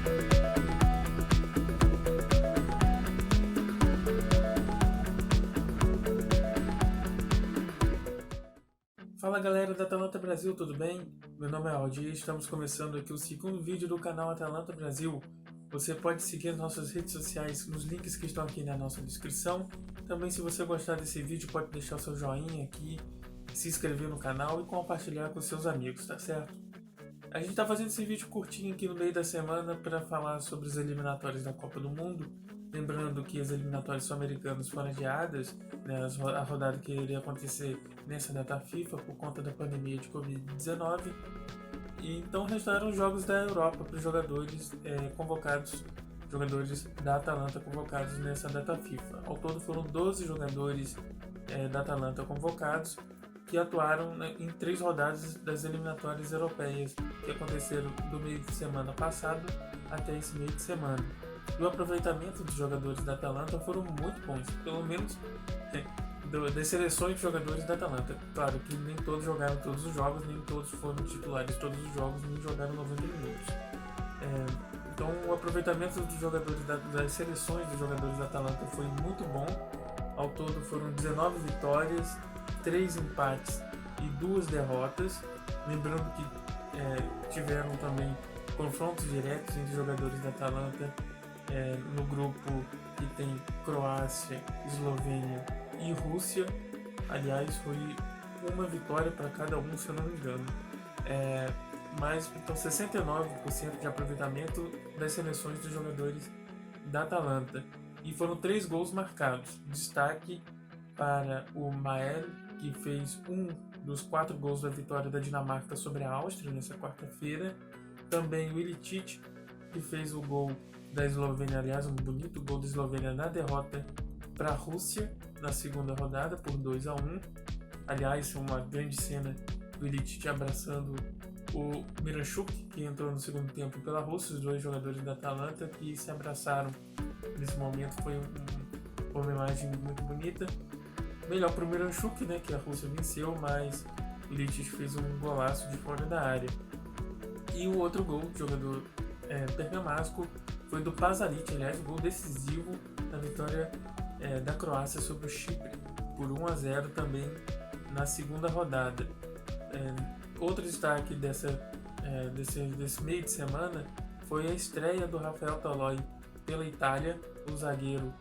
Fala galera da Atalanta Brasil, tudo bem? Meu nome é Aldi e estamos começando aqui o segundo vídeo do canal Atalanta Brasil. Você pode seguir as nossas redes sociais nos links que estão aqui na nossa descrição. Também, se você gostar desse vídeo, pode deixar o seu joinha aqui, se inscrever no canal e compartilhar com seus amigos, tá certo? A gente está fazendo esse vídeo curtinho aqui no meio da semana para falar sobre os eliminatórios da Copa do Mundo. Lembrando que as eliminatórias sul-americanas foram adiadas, né, a rodada que iria acontecer nessa data FIFA por conta da pandemia de Covid-19. E então restaram os jogos da Europa para os jogadores convocados, jogadores da Atalanta convocados nessa data FIFA. Ao todo foram 12 jogadores da Atalanta convocados, que atuaram em 3 rodadas das eliminatórias europeias que aconteceram do meio de semana passado até esse meio de semana. E o aproveitamento dos jogadores da Atalanta foram muito bons, pelo menos das seleções de jogadores da Atalanta. Claro que nem todos jogaram todos os jogos, nem todos foram titulares todos os jogos, nem jogaram 90 minutos. Então o aproveitamento dos jogadores das seleções dos jogadores da Atalanta foi muito bom. Ao todo foram 19 vitórias, 3 empates e 2 derrotas. Lembrando que tiveram também confrontos diretos entre jogadores da Atalanta no grupo que tem Croácia, Eslovênia e Rússia. Aliás, foi uma vitória para cada um, se eu não me engano. Mas então 69% de aproveitamento das seleções dos jogadores da Atalanta. E foram 3 gols marcados. Destaque para o Mael, que fez um dos 4 gols da vitória da Dinamarca sobre a Áustria nessa quarta-feira. Também o Ilicic, que fez o gol da Eslovênia, aliás, um bonito gol da Eslovênia na derrota para a Rússia na segunda rodada por 2-1. Aliás, uma grande cena do Ilicic abraçando o Miranchuk, que entrou no segundo tempo pela Rússia, os 2 jogadores da Atalanta que se abraçaram nesse momento. Foi uma imagem muito bonita. Melhor para o Miranchuk, né, que a Rússia venceu, mas o Ilicic fez um golaço de fora da área. E o outro gol do jogador bergamasco foi do Pasalic, aliás, gol decisivo na vitória da Croácia sobre o Chipre, por 1-0 também na segunda rodada. Outro destaque desse meio de semana foi a estreia do Rafael Toloi pela Itália, o zagueiro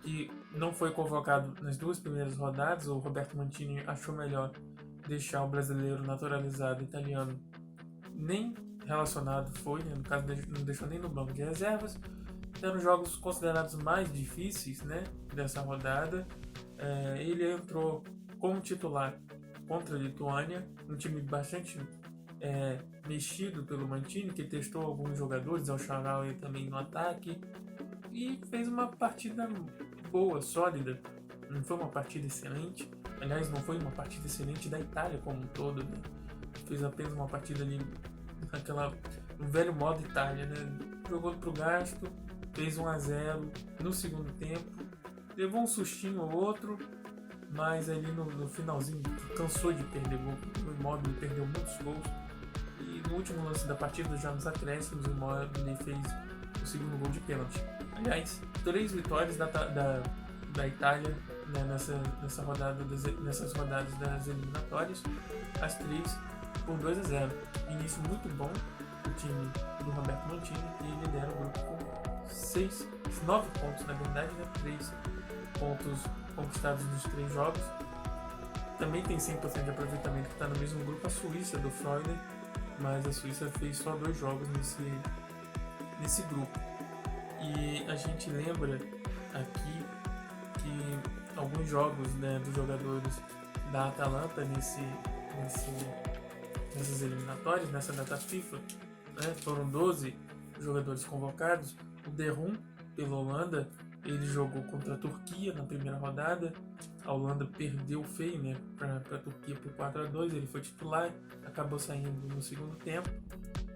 que não foi convocado nas 2 primeiras rodadas. O Roberto Mancini achou melhor deixar o brasileiro naturalizado italiano nem relacionado foi, né? No caso não deixou nem no banco de reservas. Eram jogos considerados mais difíceis, né, dessa rodada. Ele entrou como titular contra a Lituânia, um time bastante mexido pelo Mancini, que testou alguns jogadores, ao Shaarawy também no ataque, e fez uma partida boa, sólida. Não foi uma partida excelente, aliás, não foi uma partida excelente da Itália como um todo, né? Fez apenas uma partida ali no velho modo Itália, né? Jogou pro gasto, fez 1-0 no segundo tempo, levou um sustinho ou outro, mas ali no finalzinho cansou de perder gol. O Immobile perdeu muitos gols, e no último lance da partida, já nos acréscimos, o Immobile fez o segundo gol de pênalti. Aliás, 3 vitórias da Itália, né, nessas rodadas das eliminatórias, as 3 por 2-0. Início muito bom do time do Roberto Mancini, que lidera o grupo com 9 pontos, na verdade, né? 3 pontos conquistados nos 3 jogos. Também tem 100% de aproveitamento, que está no mesmo grupo a Suíça do Freuler, mas a Suíça fez só 2 jogos nesse grupo. E a gente lembra aqui que alguns jogos, né, dos jogadores da Atalanta nessas eliminatórias, nessa data FIFA, né, foram 12 jogadores convocados. O De Roon, pela Holanda, ele jogou contra a Turquia na primeira rodada. A Holanda perdeu feio, né, para a Turquia por 4-2. Ele foi titular, acabou saindo no segundo tempo.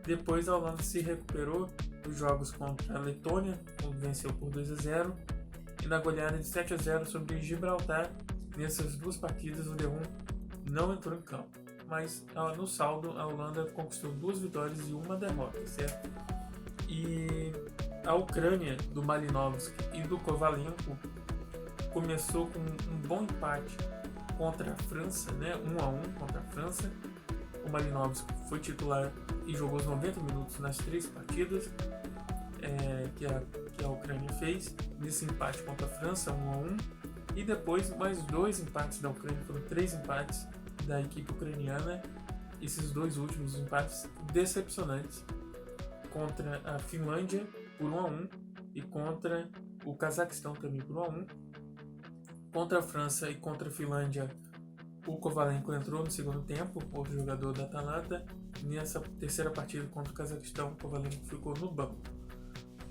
Depois a Holanda se recuperou dos jogos contra a Letônia, onde venceu por 2-0, e na goleada de 7-0 sobre Gibraltar. Nessas 2 partidas o De Roon não entrou em campo, mas no saldo a Holanda conquistou 2 vitórias e 1 derrota, certo? E A Ucrânia, do Malinovski e do Kovalenko, começou com um bom empate contra a França, né? 1-1 contra a França. O Malinovski foi titular e jogou os 90 minutos nas 3 partidas que a Ucrânia fez, nesse empate contra a França, 1-1. E depois mais 2 empates da Ucrânia, foram 3 empates da equipe ucraniana. Esses 2 últimos empates decepcionantes, contra a Finlândia por 1-1 e contra o Cazaquistão também por 1-1. Contra a França e contra a Finlândia, o Kovalenko entrou no segundo tempo, outro jogador da Atalanta. Nessa terceira partida contra o Cazaquistão, o Kovalenko ficou no banco.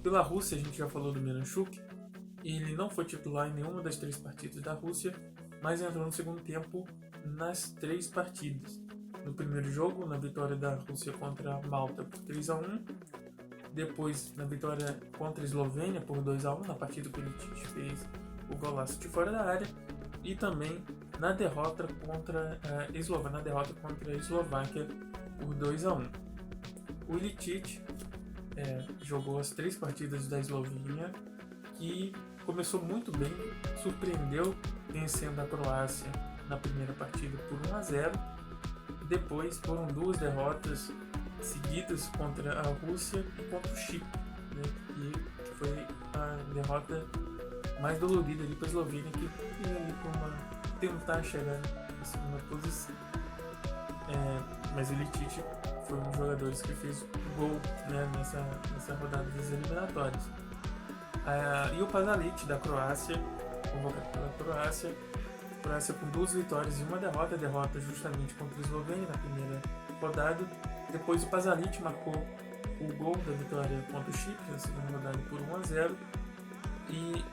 Pela Rússia, a gente já falou do Miranchuk. Ele não foi titular em nenhuma das 3 partidas da Rússia, mas entrou no segundo tempo nas 3 partidas. No primeiro jogo, na vitória da Rússia contra a Malta por 3-1. Depois, na vitória contra a Eslovênia por 2-1, na partida que o Ilicic fez o golaço de fora da área. E também na derrota contra a Eslováquia por 2-1. O Ilicic jogou as 3 partidas da Eslovênia e começou muito bem, surpreendeu vencendo a Croácia na primeira partida por 1-0. Depois foram 2 derrotas seguidas contra a Rússia e contra o Chipre, né? E foi a derrota mais dolorida ali para a Eslovênia, que ia ali tentar chegar na segunda posição. Mas o Ilicic foi um dos jogadores que fez gol, né, nessa rodada das eliminatórias. E o Pasalic da Croácia, convocado pela Croácia com 2 vitórias e 1 derrota. A derrota justamente contra a Eslovênia na primeira rodada. Depois o Pasalic marcou o gol da vitória contra o Chipre na segunda rodada por 1-0. E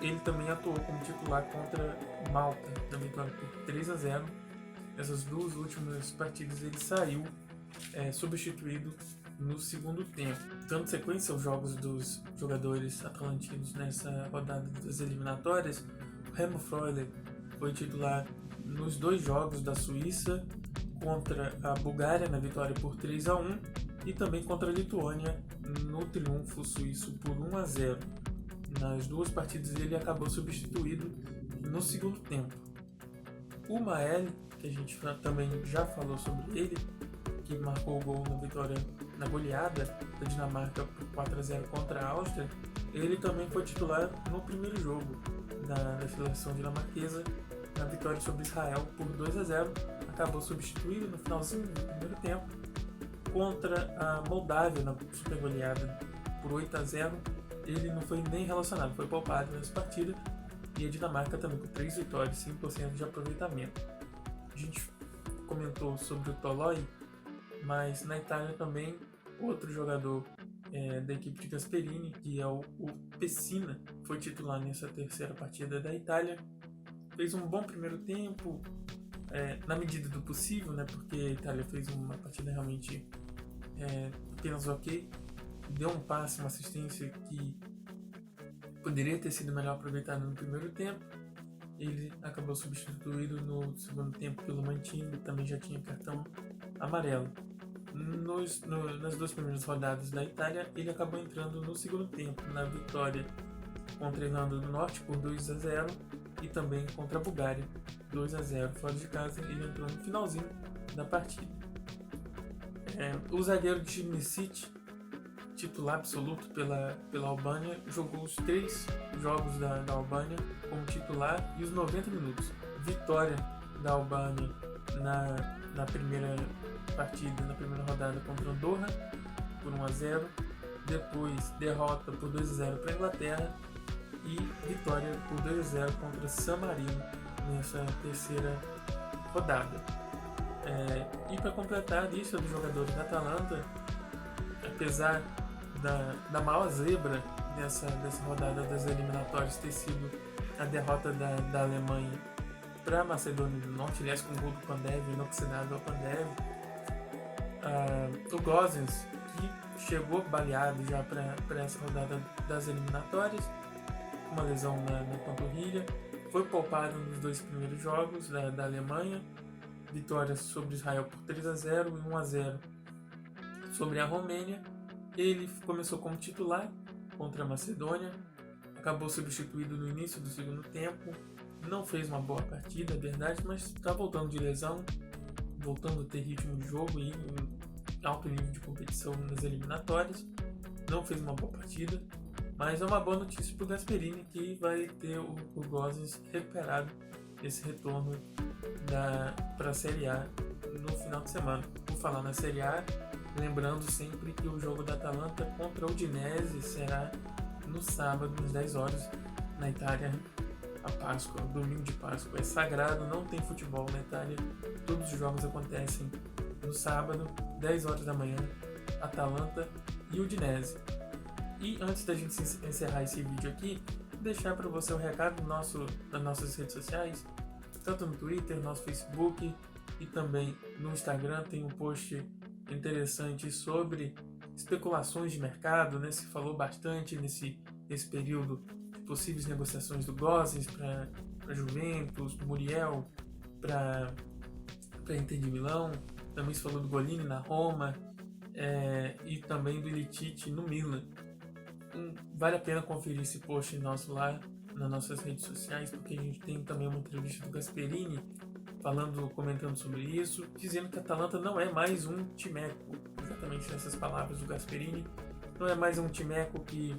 ele também atuou como titular contra Malta na vitória por 3-0. Nessas 2 últimas partidas ele saiu substituído no segundo tempo. Dando sequência aos jogos dos jogadores atalantinos nessa rodada das eliminatórias, o Remo Freuler foi titular nos 2 jogos da Suíça, contra a Bulgária na vitória por 3-1 e também contra a Lituânia no triunfo suíço por 1-0. Nas 2 partidas ele acabou substituído no segundo tempo. O Mael, que a gente também já falou sobre ele, que marcou o gol na vitória, na goleada da Dinamarca por 4-0 contra a Áustria, ele também foi titular no primeiro jogo da seleção dinamarquesa, na vitória sobre Israel por 2-0. Acabou substituído no finalzinho do primeiro tempo contra a Moldávia na super goleada por 8-0. Ele não foi nem relacionado, foi poupado nessa partida. E a Dinamarca também com 3 vitórias e 100% de aproveitamento. A gente comentou sobre o Toloi, mas na Itália também outro jogador da equipe de Gasperini, que é o Pessina, foi titular nessa terceira partida da Itália. Fez um bom primeiro tempo, na medida do possível, né, porque a Itália fez uma partida realmente apenas ok. Deu um passe, uma assistência que poderia ter sido melhor aproveitado no primeiro tempo. Ele acabou substituído no segundo tempo pelo Mantini, também já tinha cartão amarelo. Nas 2 primeiras rodadas da Itália, ele acabou entrando no segundo tempo, na vitória contra a Irlanda do Norte por 2-0 e também contra a Bulgária 2-0 fora de casa. Ele entrou no finalzinho da partida. O zagueiro Djimicic, titular absoluto pela Albânia, jogou os 3 jogos da Albânia como titular e os 90 minutos. Vitória da Albânia na primeira partida, na primeira rodada contra Andorra por 1-0. Depois derrota por 2-0 para a Inglaterra e vitória por 2-0 contra San Marino nessa terceira rodada. E para completar a lista dos jogadores da Atalanta, apesar da maior zebra dessa rodada das eliminatórias ter sido a derrota da Alemanha para a Macedônia do Norte, aliás com o gol do Pandev, inoxidável ao Pandev, o Gosens, que chegou baleado já para essa rodada das eliminatórias, uma lesão na panturrilha, foi poupado nos 2 primeiros jogos da Alemanha, vitória sobre Israel por 3-0 e 1-0 sobre a Romênia. Ele começou como titular contra a Macedônia, acabou substituído no início do segundo tempo, não fez uma boa partida, é verdade, mas está voltando de lesão, voltando a ter ritmo de jogo e alto nível de competição nas eliminatórias. Não fez uma boa partida, mas é uma boa notícia para o Gasperini, que vai ter o Gosens recuperado esse retorno para a Série A no final de semana. Por falar na Série A, lembrando sempre que o jogo da Atalanta contra o Udinese será no sábado, às 10 horas, na Itália. A Páscoa, o domingo de Páscoa é sagrado, não tem futebol na Itália, todos os jogos acontecem no sábado, 10 horas da manhã, Atalanta e Udinese. E antes da gente encerrar esse vídeo aqui, deixar para você o recado nas nossas redes sociais, tanto no Twitter, nosso Facebook e também no Instagram. Tem um post interessante sobre especulações de mercado, né? Se falou bastante nesse período de possíveis negociações do Gosens para Juventus, Muriel para Inter de Milão, também se falou do Golini na Roma e também do Ilicic no Milan. Vale a pena conferir esse post nosso lá nas nossas redes sociais, porque a gente tem também uma entrevista do Gasperini comentando sobre isso, dizendo que a Atalanta não é mais um timeco, exatamente nessas palavras do Gasperini, não é mais um timeco que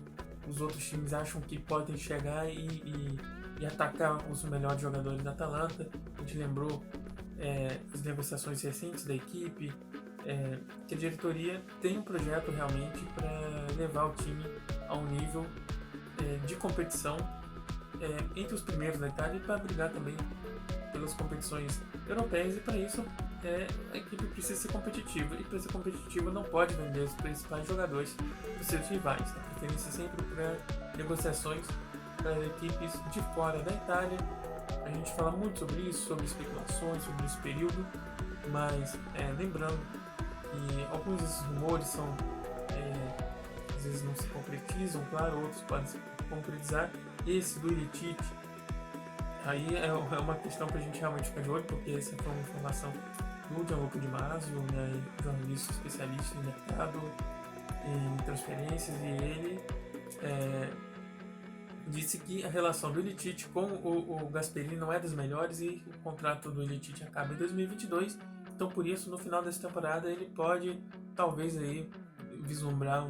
os outros times acham que podem chegar e atacar os melhores jogadores da Atalanta. A gente lembrou as negociações recentes da equipe, que a diretoria tem um projeto realmente para levar o time a um nível de competição entre os primeiros da Itália e para brigar também pelas competições europeias, e para isso a equipe precisa ser competitiva, e para ser competitiva não pode vender os principais jogadores dos seus rivais. A preferência sempre para negociações para equipes de fora da Itália. A gente fala muito sobre isso, sobre especulações, sobre esse período, mas lembrando que alguns desses rumores são às vezes não se concretizam, claro, outros podem se concretizar. Esse do Ilicic aí é uma questão para a gente realmente ficar de olho, porque essa foi uma informação do Gianluca Di Marzio, né, jornalista especialista em mercado, em transferências, e ele disse que a relação do Ilicic com o Gasperini não é das melhores e o contrato do Ilicic acaba em 2022, então por isso no final dessa temporada ele pode talvez aí vislumbrar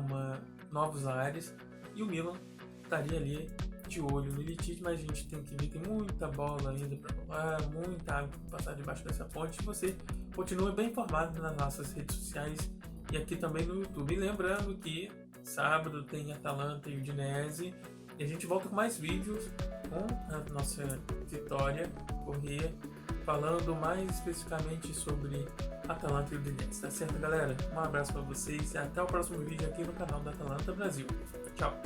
novos ares, e o Milan estaria ali de olho no Ilicic, mas a gente tem que ver, tem muita bola ainda para rolar, muita água para passar debaixo dessa ponte. Você continua bem informado nas nossas redes sociais e aqui também no YouTube. E lembrando que sábado tem Atalanta e Udinese, e a gente volta com mais vídeos com a nossa Vitória Corrêa, falando mais especificamente sobre Atalanta e Udinese. Tá certo, galera? Um abraço para vocês e até o próximo vídeo aqui no canal da Atalanta Brasil. Tchau!